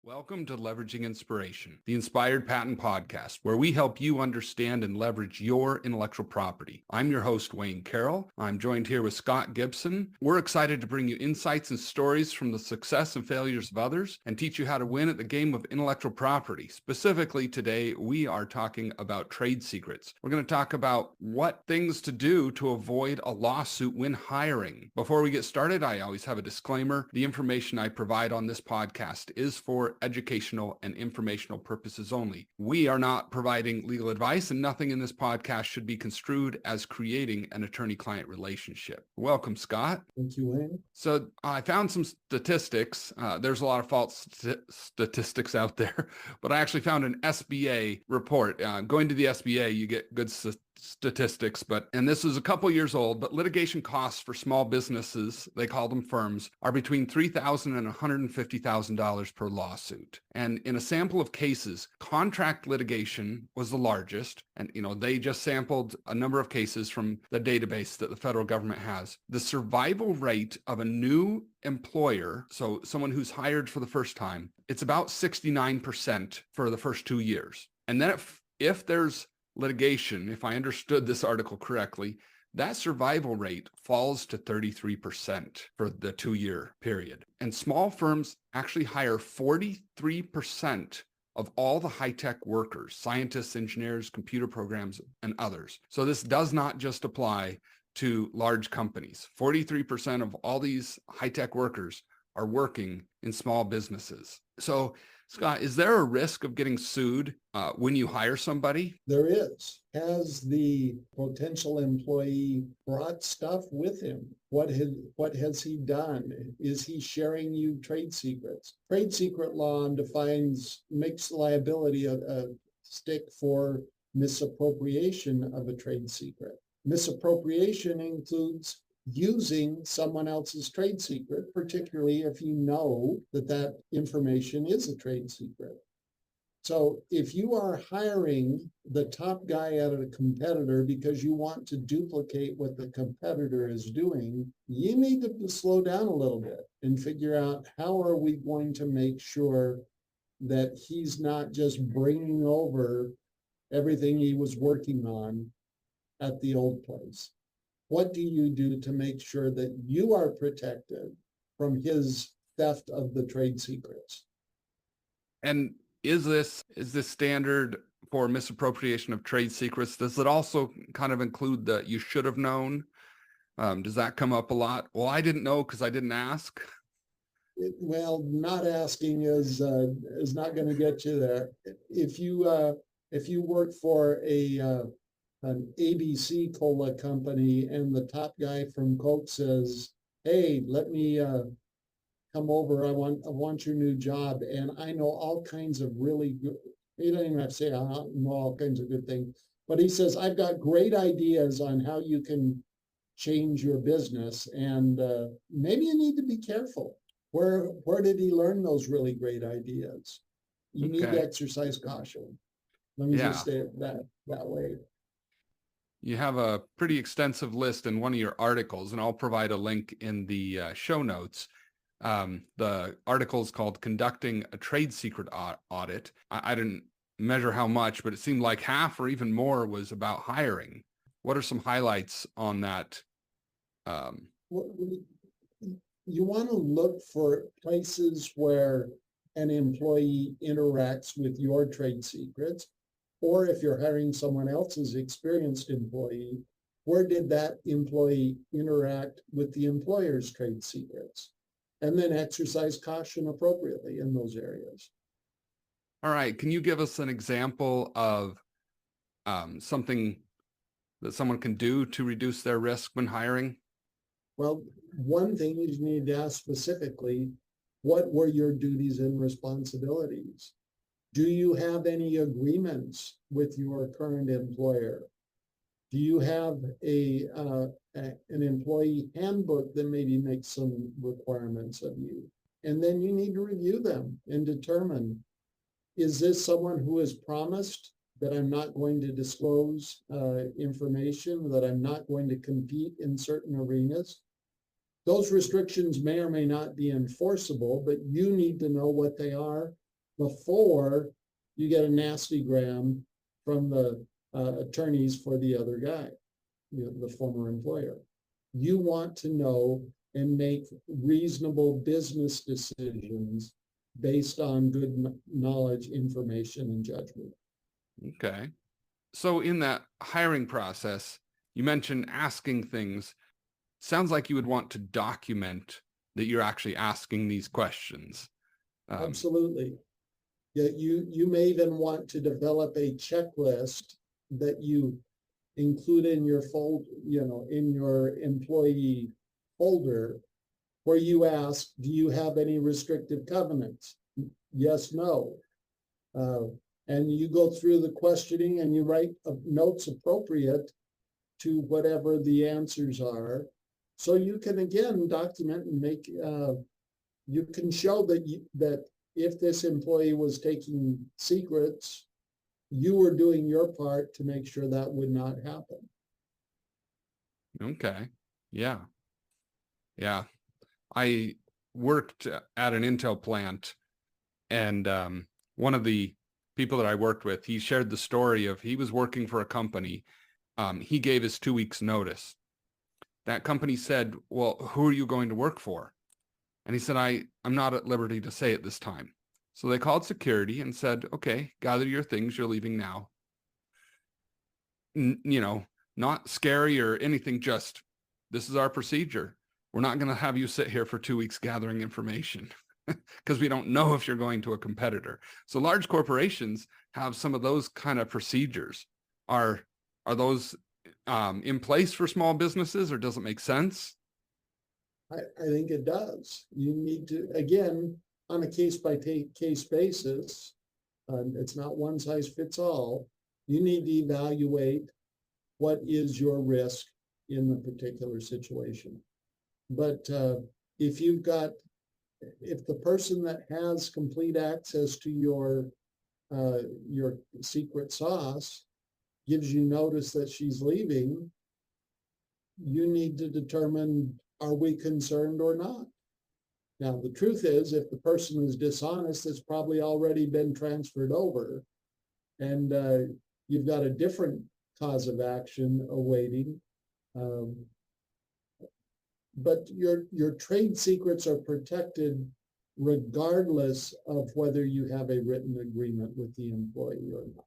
Welcome to Leveraging Inspiration, the Inspired Patent Podcast, where we help you understand and leverage your intellectual property. I'm your host, Wayne Carroll. I'm joined here with Scott Gibson. We're excited to bring you insights and stories from the success and failures of others and teach you how to win at the game of intellectual property. Specifically today, we are talking about trade secrets. We're going to talk about what things to do to avoid a lawsuit when hiring. Before we get started, I always have a disclaimer. The information I provide on this podcast is for educational and informational purposes only. We are not providing legal advice, and nothing in this podcast should be construed as creating an attorney-client relationship. Welcome, Scott. Thank you, Wayne. So I found some statistics. There's a lot of false statistics out there, but I actually found an SBA report. Going to the SBA, you get good statistics, and this is a couple years old, but litigation costs for small businesses, they call them firms, are between $3,000 and $150,000 per lawsuit. And in a sample of cases, contract litigation was the largest. And, they just sampled a number of cases from the database that the federal government has. The survival rate of a new employer, so someone who's hired for the first time, it's about 69% for the first 2 years. And then if there's litigation, if I understood this article correctly, that survival rate falls to 33% for the 2-year period. And small firms actually hire 43% of all the high-tech workers, scientists, engineers, computer programs, and others. So this does not just apply to large companies. 43% of all these high-tech workers are working in small businesses. So Scott, is there a risk of getting sued when you hire somebody? There is. Has the potential employee brought stuff with him? What has he done? Is he sharing you trade secrets? Trade secret law makes liability a stick for misappropriation of a trade secret. Misappropriation includes using someone else's trade secret, particularly if you know that information is a trade secret. So if you are hiring the top guy at a competitor because you want to duplicate what the competitor is doing, you need to slow down a little bit and figure out how are we going to make sure that he's not just bringing over everything he was working on at the old place. What do you do to make sure that you are protected from his theft of the trade secrets? And is this standard for misappropriation of trade secrets? Does it also kind of include the you should have known? Does that come up a lot? Well, I didn't know because I didn't ask. Well, not asking is not going to get you there. If you work for an ABC cola company and the top guy from Coke says, "Hey, let me come over. I want your new job, and I know all kinds of really good." He doesn't even have to say I know all kinds of good things, but he says, "I've got great ideas on how you can change your business, and maybe you need to be careful." Where did he learn those really great ideas? You need to exercise caution. Let me just say it that way. You have a pretty extensive list in one of your articles, and I'll provide a link in the show notes. The article is called Conducting a Trade Secret Audit. I didn't measure how much, but it seemed like half or even more was about hiring. What are some highlights on that? You want to look for places where an employee interacts with your trade secrets. Or if you're hiring someone else's experienced employee, where did that employee interact with the employer's trade secrets? And then exercise caution appropriately in those areas. All right. Can you give us an example of something that someone can do to reduce their risk when hiring? Well, one thing is you need to ask specifically, what were your duties and responsibilities? Do you have any agreements with your current employer? Do you have an employee handbook that maybe makes some requirements of you? And then you need to review them and determine, is this someone who has promised that I'm not going to disclose information, that I'm not going to compete in certain arenas? Those restrictions may or may not be enforceable, but you need to know what they are before you get a nasty gram from the attorneys for the other guy, the former employer. You want to know and make reasonable business decisions based on good knowledge, information, and judgment. Okay. So in that hiring process, you mentioned asking things. Sounds like you would want to document that you're actually asking these questions. Absolutely. Yeah, you may even want to develop a checklist that you include in your in your employee folder, where you ask, do you have any restrictive covenants? Yes, no. And you go through the questioning and you write notes appropriate to whatever the answers are. So you can again document and make, you can show that if this employee was taking secrets, you were doing your part to make sure that would not happen. Okay. Yeah. Yeah. I worked at an Intel plant, and one of the people that I worked with, he shared the story of he was working for a company. He gave his 2 weeks notice. That company said, well, who are you going to work for? And he said, I'm not at liberty to say at this time. So they called security and said, okay, gather your things. You're leaving now. Not scary or anything. Just, this is our procedure. We're not going to have you sit here for 2 weeks gathering information because we don't know if you're going to a competitor. So large corporations have some of those kind of procedures. Are those in place for small businesses, or does it make sense? I think it does. You need to, again, on a case-by-case basis, it's not one size fits all. You need to evaluate what is your risk in the particular situation. But if the person that has complete access to your secret sauce gives you notice that she's leaving, you need to determine, are we concerned or not? Now, the truth is, if the person is dishonest, it's probably already been transferred over, and you've got a different cause of action awaiting. But your trade secrets are protected regardless of whether you have a written agreement with the employee or not.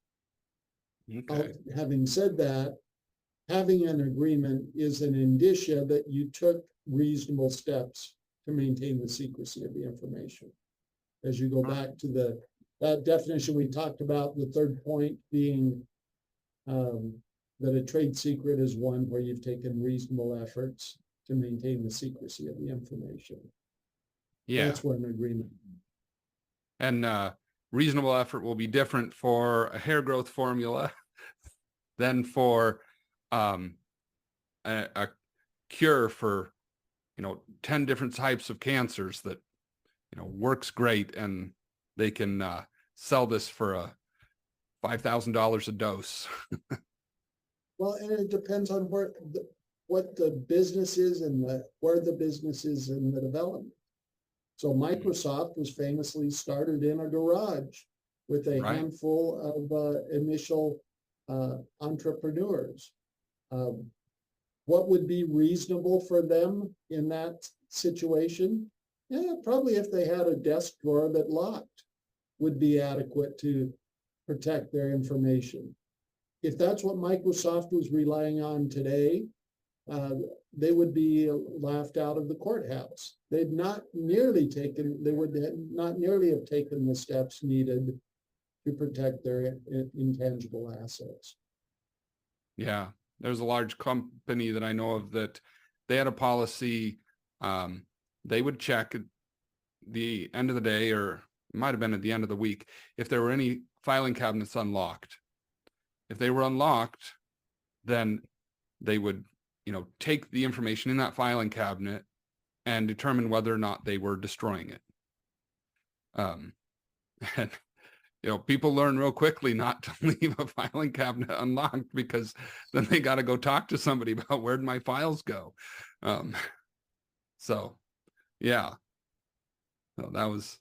Okay. Having said that, having an agreement is an indicia that you took reasonable steps to maintain the secrecy of the information. As you go back to that definition we talked about, the third point being that a trade secret is one where you've taken reasonable efforts to maintain the secrecy of the information. Yeah. That's what an agreement. And reasonable effort will be different for a hair growth formula than for a cure for 10 different types of cancers that works great, and they can sell this for a $5,000 a dose. Well, and it depends on what the business is and where the business is in the development. So Microsoft was famously started in a garage with a handful of initial entrepreneurs. What would be reasonable for them in that situation? Yeah, probably if they had a desk drawer that locked would be adequate to protect their information. If that's what Microsoft was relying on today, they would be laughed out of the courthouse. They would not nearly have taken the steps needed to protect their intangible assets. Yeah, there's a large company that I know of that they had a policy. They would check at the end of the day, or it might have been at the end of the week, if there were any filing cabinets unlocked. If they were unlocked, then they would take the information in that filing cabinet and determine whether or not they were destroying it. And people learn real quickly not to leave a filing cabinet unlocked, because then they got to go talk to somebody about where'd my files go. So yeah, so that was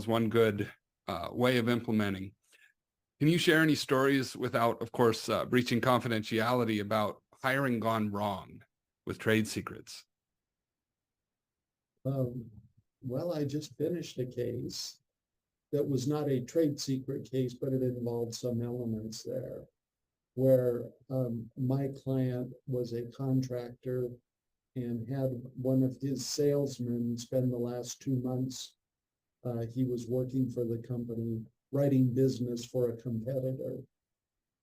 one good way of implementing. Can you share any stories without, of course, breaching confidentiality about hiring gone wrong with trade secrets? Well, I just finished a case that was not a trade secret case, but it involved some elements there where my client was a contractor and had one of his salesmen spend the last 2 months. He was working for the company, writing business for a competitor.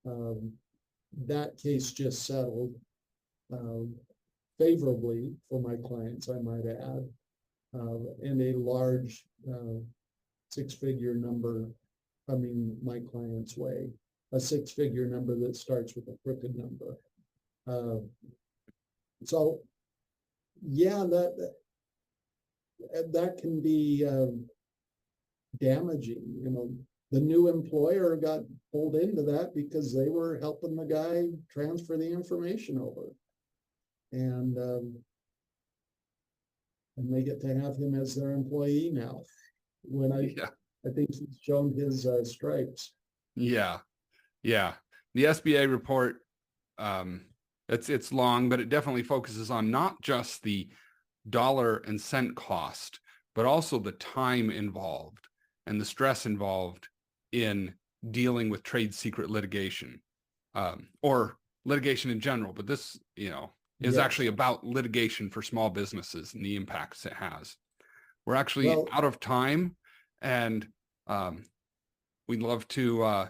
That case just settled favorably for my clients, I might add, and a large six-figure number coming my client's way, a six-figure number that starts with a crooked number. So, yeah, that can be damaging. You know, the new employer got pulled into that because they were helping the guy transfer the information over, and they get to have him as their employee now. When I think he's shown his stripes. Yeah. The SBA report, it's long, but it definitely focuses on not just the dollar and cent cost, but also the time involved and the stress involved in dealing with trade secret litigation, or litigation in general. But this, is actually about litigation for small businesses and the impacts it has. We're actually out of time, and we'd love to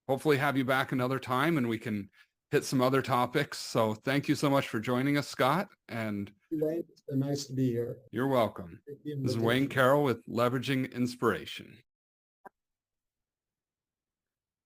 hopefully have you back another time and we can hit some other topics. So thank you so much for joining us, Scott. And Wayne, it's been nice to be here. You're welcome. This is Wayne Carroll with Leveraging Inspiration.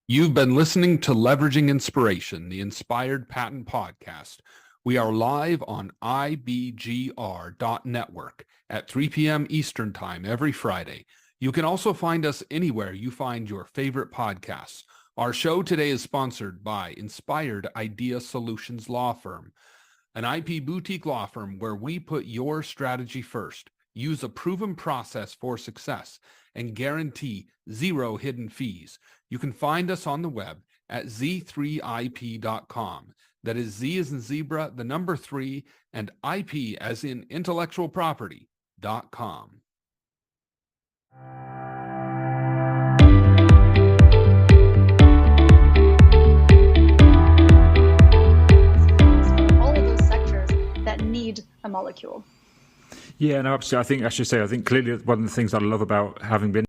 You've been listening to Leveraging Inspiration, the Inspired Patent Podcast. We are live on ibgr.network at 3 p.m. Eastern Time every Friday. You can also find us anywhere you find your favorite podcasts. Our show today is sponsored by Inspired Idea Solutions Law Firm, an IP boutique law firm where we put your strategy first, use a proven process for success, and guarantee zero hidden fees. You can find us on the web at z3ip.com. That is Z as in zebra, the number 3, and IP as in intellectual property.com. All of those sectors that need a molecule. Yeah, no, absolutely. I think clearly one of the things I love about having been